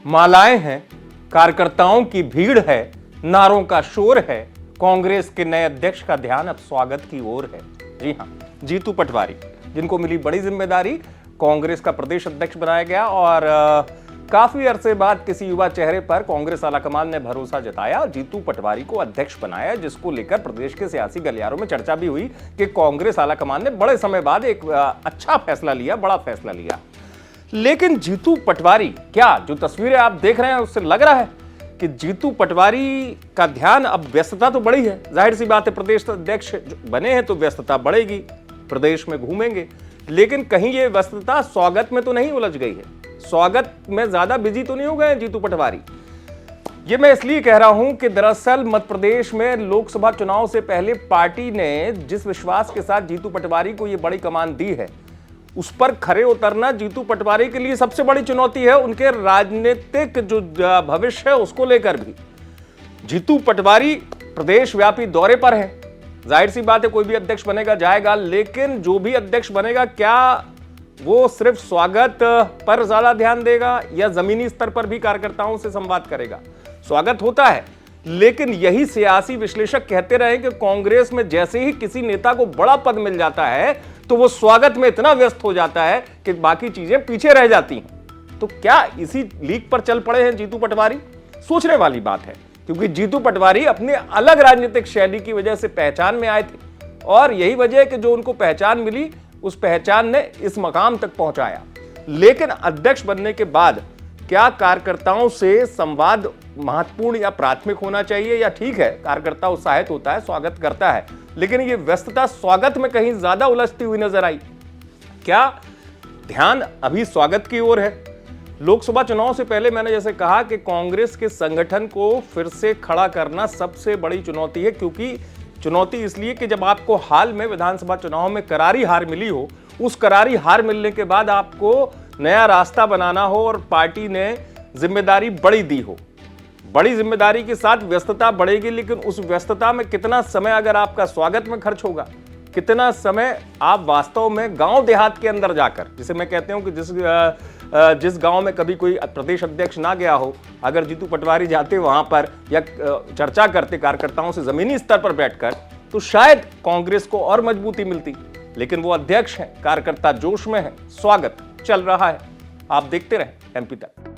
मालाएं हैं, कार्यकर्ताओं की भीड़ है, नारों का शोर है। कांग्रेस के नए अध्यक्ष का ध्यान अब स्वागत की ओर है। जी हां, जीतू पटवारी, जिनको मिली बड़ी जिम्मेदारी, कांग्रेस का प्रदेश अध्यक्ष बनाया गया और काफी अरसे बाद किसी युवा चेहरे पर कांग्रेस आलाकमान ने भरोसा जताया, जीतू पटवारी को अध्यक्ष बनाया, जिसको लेकर प्रदेश के सियासी गलियारों में चर्चा भी हुई कि कांग्रेस आलाकमान ने बड़े समय बाद एक अच्छा फैसला लिया, बड़ा फैसला लिया। लेकिन जीतू पटवारी, क्या जो तस्वीरें आप देख रहे हैं उससे लग रहा है कि जीतू पटवारी का ध्यान, अब व्यस्तता तो बढ़ी है, जाहिर सी बात है, प्रदेश अध्यक्ष बने हैं तो व्यस्तता बढ़ेगी, प्रदेश में घूमेंगे, लेकिन कहीं ये व्यस्तता स्वागत में तो नहीं उलझ गई है, स्वागत में ज्यादा बिजी तो नहीं हो गए जीतू पटवारी। ये मैं इसलिए कह रहा हूं कि दरअसल मध्य प्रदेश में लोकसभा चुनाव से पहले पार्टी ने जिस विश्वास के साथ जीतू पटवारी को ये बड़ी कमान दी है, उस पर खरे उतरना जीतू पटवारी के लिए सबसे बड़ी चुनौती है, उनके राजनीतिक जो भविष्य है उसको लेकर भी। जीतू पटवारी प्रदेश व्यापी दौरे पर है, जाहिर सी बात है कोई भी अध्यक्ष बनेगा जाएगा, लेकिन जो भी अध्यक्ष बनेगा क्या वो सिर्फ स्वागत पर ज्यादा ध्यान देगा या जमीनी स्तर पर भी कार्यकर्ताओं से संवाद करेगा? स्वागत होता है, लेकिन यही सियासी विश्लेषक कहते रहे कि कांग्रेस में जैसे ही किसी नेता को बड़ा पद मिल जाता है तो वो स्वागत में इतना व्यस्त हो जाता है कि बाकी चीजें पीछे रह जाती हैं। तो क्या इसी लीक पर चल पड़े हैं जीतू पटवारी? सोचने वाली बात है, क्योंकि जीतू पटवारी अपने अलग राजनीतिक शैली की वजह से पहचान में आए थे और यही वजह है कि जो उनको पहचान मिली, उस पहचान ने इस मकाम तक पहुंचाया। लेकिन अध्यक्ष बनने के बाद क्या कार्यकर्ताओं से संवाद महत्वपूर्ण या प्राथमिक होना चाहिए? या ठीक है, कार्यकर्ता उत्साहित होता है, स्वागत करता है, लेकिन ये व्यस्तता स्वागत में कहीं ज्यादा उलझती हुई नजर आई। क्या ध्यान अभी स्वागत की ओर है? लोकसभा चुनाव से पहले मैंने जैसे कहा कि कांग्रेस के संगठन को फिर से खड़ा करना सबसे बड़ी चुनौती है, क्योंकि चुनौती इसलिए कि जब आपको हाल में विधानसभा चुनाव में करारी हार मिली हो, उस करारी हार मिलने के बाद आपको नया रास्ता बनाना हो और पार्टी ने जिम्मेदारी बड़ी दी हो, बड़ी जिम्मेदारी के साथ व्यस्तता बढ़ेगी, लेकिन उस व्यस्तता में कितना समय अगर आपका स्वागत में खर्च होगा, कितना समय आप वास्तव में गांव देहात के अंदर जाकर, जिसे मैं कहते हूं कि जिस गांव में कभी कोई प्रदेश अध्यक्ष ना गया हो, अगर जीतू पटवारी जाते वहां पर या चर्चा करते कार्यकर्ताओं से जमीनी स्तर पर बैठकर, तो शायद कांग्रेस को और मजबूती मिलती। लेकिन वो अध्यक्ष हैं, कार्यकर्ता जोश में है, स्वागत चल रहा है। आप देखते रहें एमपी तक।